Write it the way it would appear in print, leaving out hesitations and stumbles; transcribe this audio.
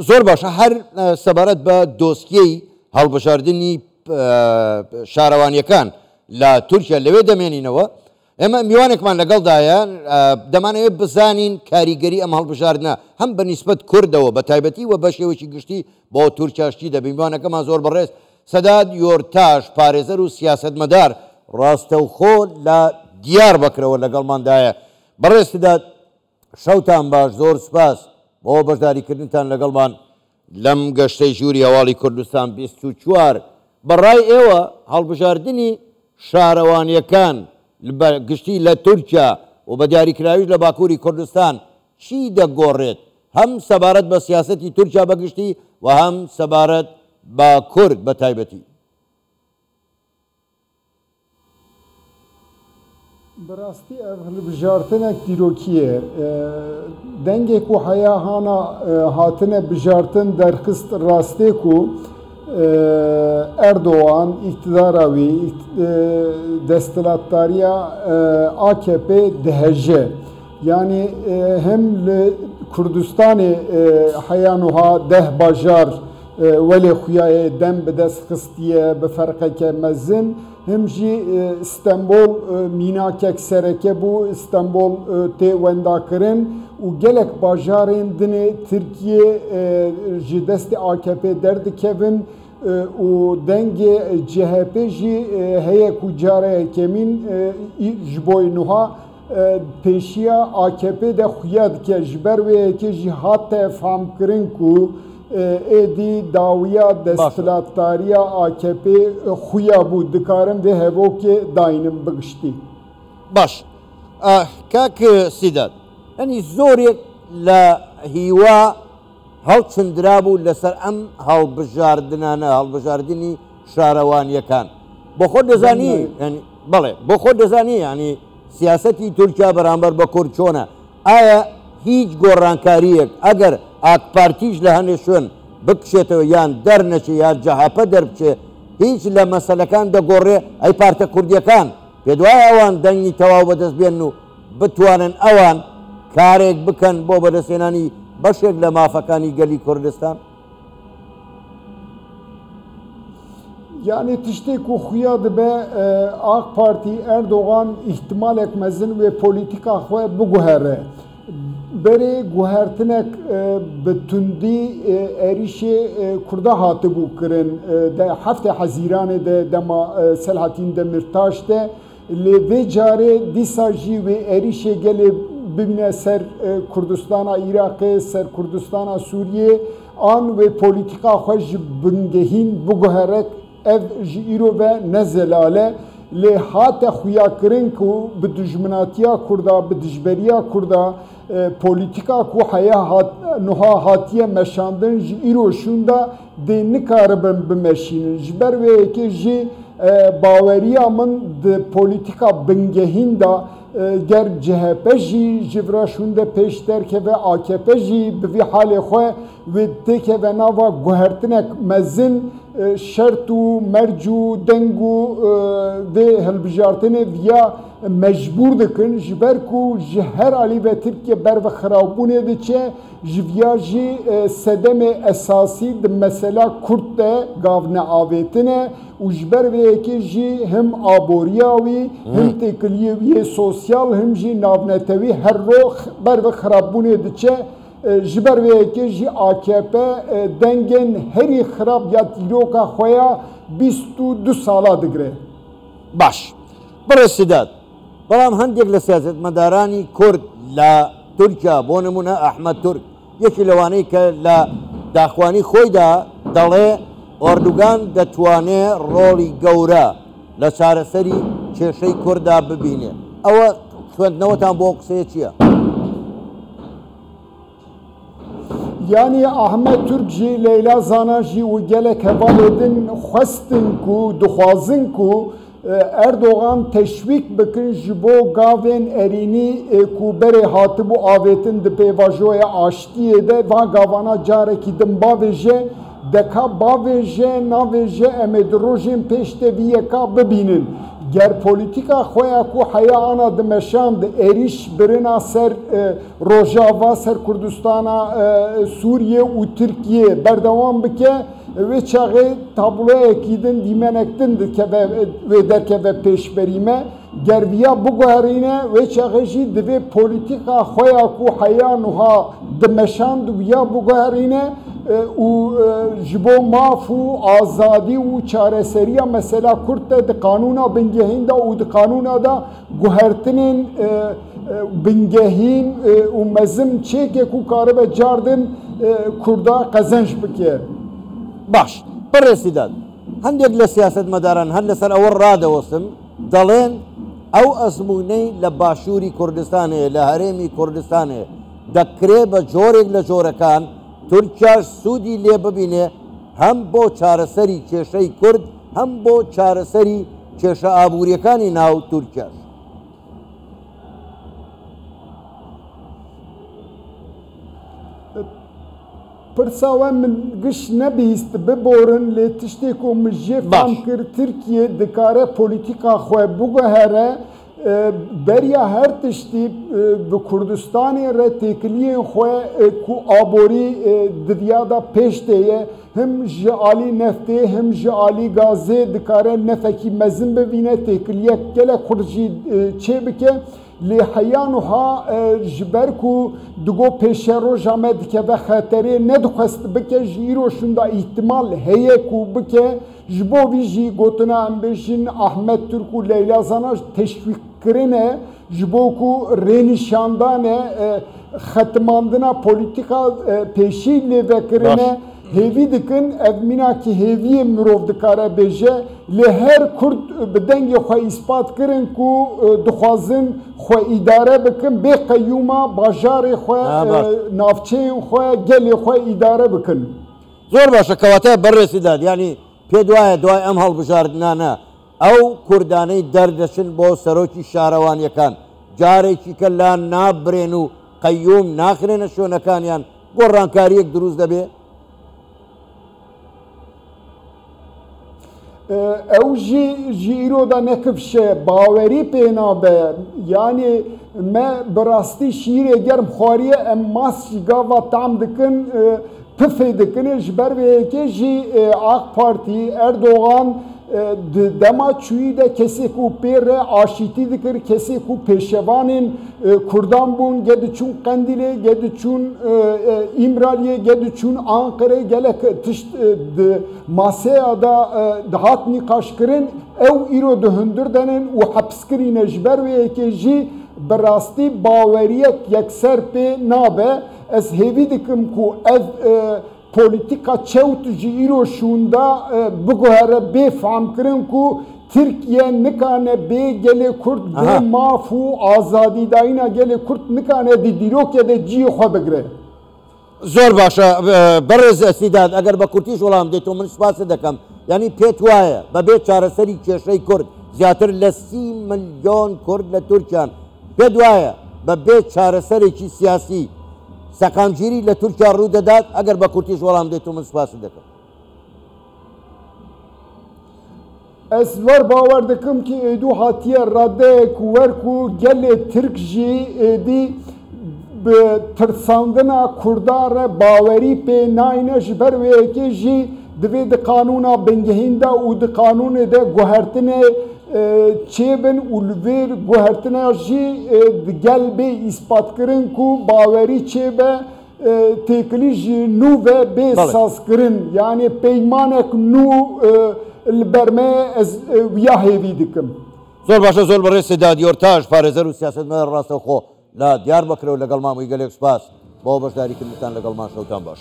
زۆر باشە هەر سەبارەت بە دۆسیەی هەڵبژاردننی شارەوانیەکان لە تورکیا لەوێ دەمێنینەوە ئێمە میوانێکمان لەگەڵدایە دەمانەوێت بزانین کاریگەری ئەم هەڵبژاردنە هەم بە نیسبەت کوردەوە بە تایبەتی و بە شێوەی گشتی بۆ تورکیاشتی دەبێت میوانەکەمان زۆر بەڕێز سەداد یۆرتاش پارێزەر و سیاسەتمەدار ڕاستەوخۆ لە دیار بکرەوە لەگەڵماندایە بەڕێز سەداد شەوتان باش زۆر سپاس بۆ بەشداریکردنتان لەگەڵمان لەم گەشتەی ژووری هەواڵی کوردستان 24 بەڕای ئێوە هەڵبژاردننی شارەوانیەکان گشتی لە تورکیا و بە دیاریکراویش لە باکووری کوردستان چی دەگۆڕێت هەم سەبارەت بە سیاسەتی تورکیا بەگشتی و هەم سەبارەت بە کورد بە تایبەتی بەڕاستی ئەڤ هەڵبژارتنێک دیرۆکیە دەنگێک و هەیە هانا هاتنە بژارتن دەرخست ڕاستێک و ئەردۆغان ئیقتیداراوی دەستەڵاتداریە AKP دەهەژێ یعنی هەم لە کوردستانی هەیانوها دەه باژار وەلێ خویایە دەم بەدەست خستیە بە فەرقێکە مەزن هم جی استانبول میناکێک سەرەکە بوو استانبول تێ وەنداکردن و gelek bajarên dinê Tirkiye ji destê AKP derdikevin û dengê CHP jî heye ku carekê min ji bo niha pêşiya AKP de xuya dike ji ber wê yekê jî hate famkirin ku êdî dawiya desthilatdariya AKP xuya bû dikarin vê hevokê dayînin bigiştî. Baş. Kak Sîdad yani zorek لە هیوا هەڵچندرا بوو لەسەر ئەم هەڵبژاردنانە هەڵبژاردننی شارەوانیەکان بۆ خۆ دەزانی بەڵێ بۆ خۆ دەزانی ینی سیاسەتی تورکیا بەرامبەر بە کورد چۆنە ئایا هیچ گۆڕانکاریەک ئەگەر ئاکپارتیش لە هەندێک شوێن بکشێتەوە یان دەرنەچێ یا جەهاپە دەربچێ هیچ لە مەسەلەکان دەگۆڕێ ئەی پارتە کوردیەکان پێ دوای ئەوان دەنگی تەواو بەدەست بێن و بتوانن ئەوان کارێک بکەن بۆ بەدەستێنانی بەشێک لە مافەکانی گەلی کوردستان یعنی tiştê ku xuya dibe AK Parti Erdoğan ihtimalek mezin ve politika xwe biguhere berê guhertinek bi tundî êrişê Kurda hatibû kirin de heftê Hezîranê de dema Selahattin Demirtaş de lê vê carê dîsa jî wê êrişê gelê bibîne ser Kurdistana Iraqê ser Kurdistana Sûriyê an wê politika xwe ji bingehîn biguherek ev ji îro ve nezelale lê hate xuyakirin ku bi dijminatiya Kurda bi dijberiya Kurda politika ku heye niha hatiye meşandin ji îro şûnda dê nikaribin bimeşînin ji ber vê yekê jî baweriya min di politika bingehîn da ger CHP jî ji vira şûn de pêş derkeve AKP jî bi vî halê xwe wê têkeve nava guhertinek mezin şert û merc û deng û vê hilbijartinê viya mecbûr dikin ji ber ku ji her alî ve Tirkiye ber ve xirabûnê diçe ji viya jî sedemê esasî di mesela Kurd de gav neavêtine û ji ber vê yekê jî him aboriya wî him têkiliyê wî sosyal him jî navnetewî her ro ber ve xirabûnê diçe ji ber vê yekê jî AKP dengên herî xirab ya dîroka xwe ya 22 sala digire. Baş. Birê Sîdad بەڵام هەندێک لە سیاسەتمەدارانی کورد لە تورکیا بۆ نمونە ئەحمەد تورک یەکی لەوانەی کە لە داخوانی خۆیدا دەڵێ ئۆردوگان دەتوانێت ڕۆڵی گەورە لە چارەسەری کێشەی کووردا ببینێ ئەوە خوێندنەوەتان بۆ قسەیە چییە؟ Yani Ahmet Türk jî Leyla Zana jî û gelek hevalêdin xwestin ku dixwazin ku Erdoğan teşvîk bikin ji bo gavên erînî ku berê hatibû avêtin di pêvajoya aştiyê de va gavana carekî din bavêje deka bavêje navêje em ê di rojên pêş de vî yeka bibînin گر پولیتیکا خویا کو حیا آنا دمشاند ایریش برنا سر روجاوا سر کردستانا سوریه و ترکیه بردوام بکه و چاقه تابلو اکیدن دیمنکتن و درکه و پیش بریمه گرویا بگوهرینه و چاقه جی دوی پولیتیکا خویا کو حیا نوها دمشاند ویا بگوهرینه و جبو ماف و آزادی و چارەسەریya mesela Kürt de kanuna bingehîn da û di kanuna da guhertinên bingehîn û mezin çêkê ku karibe cardin Kurda qezenc bike. باش برسیداد هەندێک لە سیاستمەداران هەر لەسەر ئەوە ڕادەوەسن دەڵێن ئەو ئەزموونەی لە باشووری کوردستانەیە لە هەرێمی کوردستانەیە دەکرێت بە جۆرێک لە جۆرەکان تورکیاش سوودی لێ ببینێ هەم بۆ چارەسەری کێشەی کورد هەم بۆ چارەسەری کێشە ئابووریەکانی ناو تورکیاش. پرساوە من گشت نەبیست ببۆرن لێ تشتێک و مژێ فام کرد ترکیە دکارە پۆلیتیکا خۆی بگوهێرە بەریا هەر تشتی bi Kurdistanê re têkiliyên xwe ku aborî divyada pêş tê ye him ji alî neftê him ji alî gazê dikare nefekî mezin bibîne têkiliyek gelek xurt jî çê bike lê heya wiha ji ber ku digo pêşe roja me dikeve xeterê nedixwest bike ji îro şunda îhtimal heye ku bike ji bo vî jî gotina em bêjin Ahmet Türk û Leyla Zana teşvîk kirine ji bo ku rênîşandane xetmandina polîtika pêşî lêvekirine hêvî dikin ev mînakî hêviyê mirov dikare bêje lê her Kurd bi dengê xwe îspat kirin ku dixwazin xwe îdare bikin bê qeyyûma bajarê xwe navçeyên xwe gelê xwe îdare bikin. زۆر باشە کەواتە بەڕێزیداد ینی پێ دوایە دوای ئەم هەڵبژاردنانە ئەو کوردانەی دەردەچن بۆ سەرۆکی شارەوانیەکان جارێکی کە لان نابرێن و قەیوم ناخرێنە شوێنەکانیان گۆڕانکاریەک دروست دەبێ. Ew jî îro da nekifşe bawerî pê nabe yanî me bi rastî şîrê germ xwariye em mas jî gava tam dikin pifê dikin ji ber vê yekê jî AK Partî Erdogan dema çûyî de kesê ku pê re aşîtî dikir kesê ku pêşevanên Kurdan bûn gediçûn Qendîlê gediçûn İmraliyê gediçûn Anqerê gelek tişt masaya da dihat nîqaşkirin ew îro dihundir denin û hepskirîne ji ber vê yekê jî bi rastî baweriyek yekser pê nabe ez hêvî dikim ku ev politika çewt ji îro şûnda biguhere bê famkirin ku Tirkiye nikane bê gelê Kurd bê maf û azadîdayîna gelê Kurd nikane di dîrokê de ciyê xwe bigire. زۆر باشە بەڕێز ئەسیداد ئەگەر بە کورتیش وەڵام دێت و من سپاس دەکەم ینی پێت وایە بەبێ چارەسەری کێشەی کورد زیاتر لە 30 ملیۆن کورد لە تورکیان پێت وایە بەبێ چارەسەرێکی سیاسی سەقامگیری لە تورکیا ڕوو دەدات ئەگەر بە کورتیش وەڵام دێت و من سپاس دەکەم. Ez var bawer dikim ki êdû hatiye radeyek û werk û gelê Tirk jî êdî bi tirsandina Kurda re bawerî pê nayîne ji ber wê yekê jî divê di kanûna bingehîn de û di kanûnê de guhertinê çêbin û li vê guhertina jî di gel bê îspatkirin ku bawerî çêbe têkilî ji nû ve bê sazkirin yanî peymanek nû li ber me ez wiya hêvî dikim. زۆر باشە زۆر بەڕێز سێداد یۆرتاژ پارێزەر و سیاسەتمەدار ڕاستەوخۆ لە دیاربەکرەوە لەگەڵ مامۆی گەلێک سوپاس بۆ بەشداریکردنتان لەگەڵمان شەوتان باش.